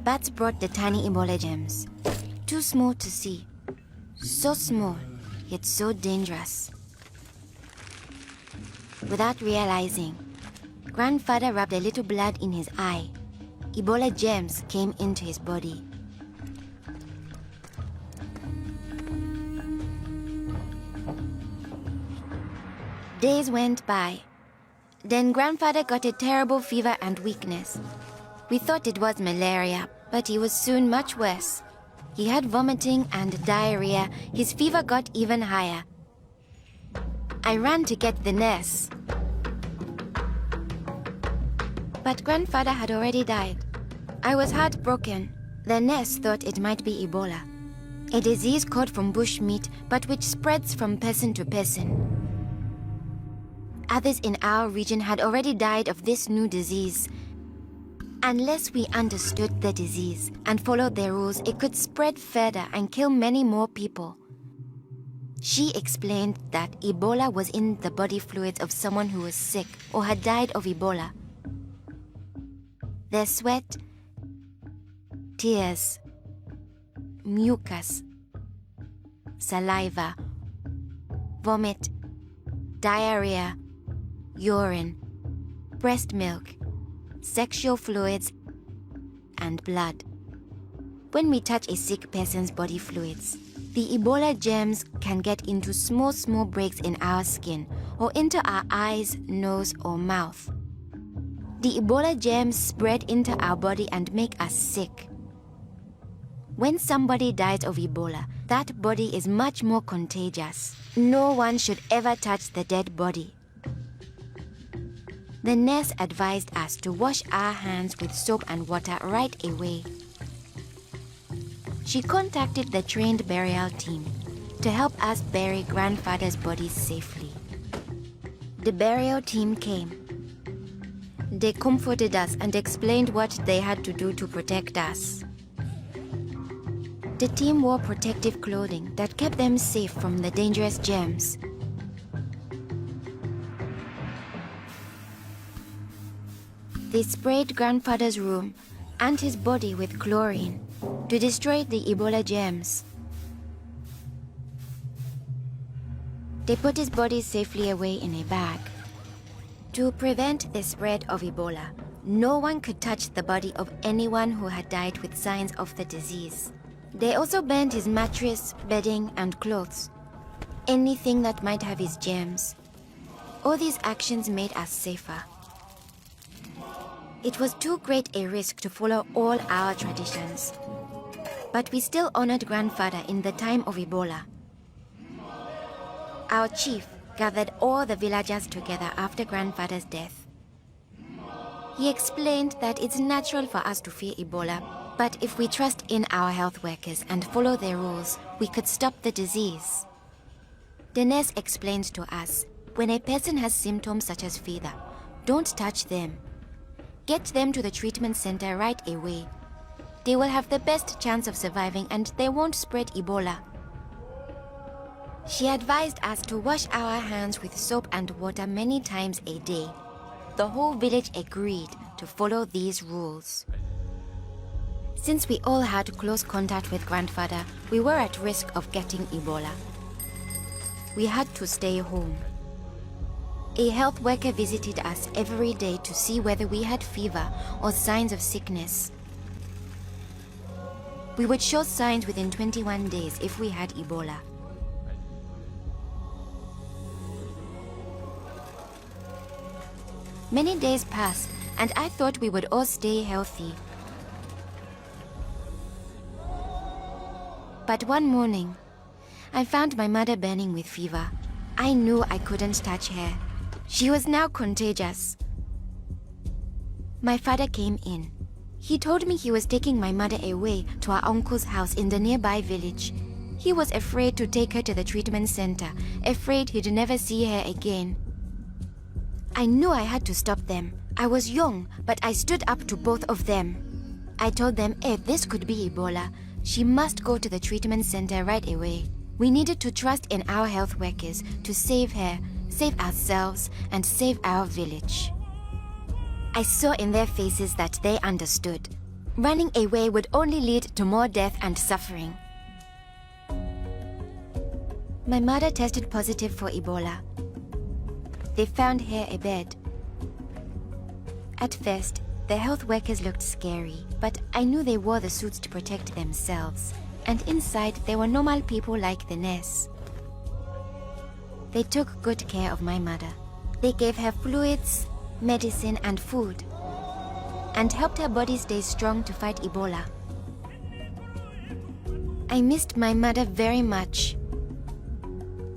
bats brought the tiny Ebola gems. Too small to see. So small, yet so dangerous. Without realizing, Grandfather rubbed a little blood in his eye. Ebola gems came into his body. Days went by. Then Grandfather got a terrible fever and weakness. We thought it was malaria, but he was soon much worse. He had vomiting and diarrhea. His fever got even higher. I ran to get the nurse. But Grandfather had already died. I was heartbroken. The nurse thought it might be Ebola, a disease caught from bush meat, but which spreads from person to person. Others in our region had already died of this new disease. Unless we understood the disease and followed their rules, it could spread further and kill many more people. She explained that Ebola was in the body fluids of someone who was sick or had died of Ebola. Their sweat, tears, mucus, saliva, vomit, diarrhea, urine, breast milk, sexual fluids, and blood. When we touch a sick person's body fluids, the Ebola germs can get into small breaks in our skin or into our eyes, nose, or mouth. The Ebola germs spread into our body and make us sick. When somebody dies of Ebola, that body is much more contagious. No one should ever touch the dead body. The nurse advised us to wash our hands with soap and water right away. She contacted the trained burial team to help us bury Grandfather's body safely. The burial team came. They comforted us and explained what they had to do to protect us. The team wore protective clothing that kept them safe from the dangerous germs. They sprayed Grandfather's room and his body with chlorine to destroy the Ebola germs. They put his body safely away in a bag. To prevent the spread of Ebola, no one could touch the body of anyone who had died with signs of the disease. They also burned his mattress, bedding, and clothes. Anything that might have his germs. All these actions made us safer. It was too great a risk to follow all our traditions. But we still honored Grandfather in the time of Ebola. Our chief gathered all the villagers together after Grandfather's death. He explained that it's natural for us to fear Ebola, but if we trust in our health workers and follow their rules, we could stop the disease. The nurse explained to us, when a person has symptoms such as fever, don't touch them. Get them to the treatment center right away. They will have the best chance of surviving and they won't spread Ebola. She advised us to wash our hands with soap and water many times a day. The whole village agreed to follow these rules. Since we all had close contact with Grandfather, we were at risk of getting Ebola. We had to stay home. A health worker visited us every day to see whether we had fever or signs of sickness. We would show signs within 21 days if we had Ebola. Many days passed, and I thought we would all stay healthy. But one morning, I found my mother burning with fever. I knew I couldn't touch her. She was now contagious. My father came in. He told me he was taking my mother away to our uncle's house in the nearby village. He was afraid to take her to the treatment center, afraid he'd never see her again. I knew I had to stop them. I was young, but I stood up to both of them. I told them if this could be Ebola, she must go to the treatment center right away. We needed to trust in our health workers to save her, save ourselves, and save our village. I saw in their faces that they understood. Running away would only lead to more death and suffering. My mother tested positive for Ebola. They found her a bed. At first, the health workers looked scary, but I knew they wore the suits to protect themselves, and inside they were normal people like the nurse. They took good care of my mother. They gave her fluids, medicine, and food, and helped her body stay strong to fight Ebola. I missed my mother very much,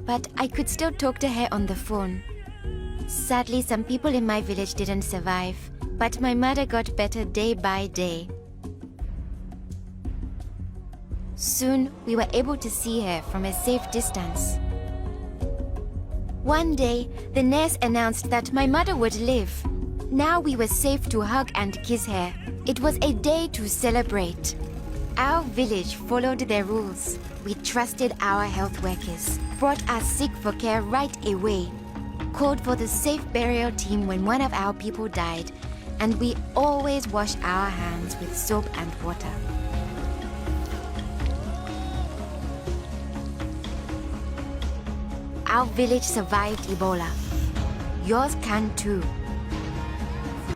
but I could still talk to her on the phone. Sadly, some people in my village didn't survive, but my mother got better day by day. Soon, we were able to see her from a safe distance. One day, the nurse announced that my mother would live. Now we were safe to hug and kiss her. It was a day to celebrate. Our village followed their rules. We trusted our health workers, brought our sick for care right away, called for the safe burial team when one of our people died, and we always wash our hands with soap and water. Our village survived Ebola. Yours can too.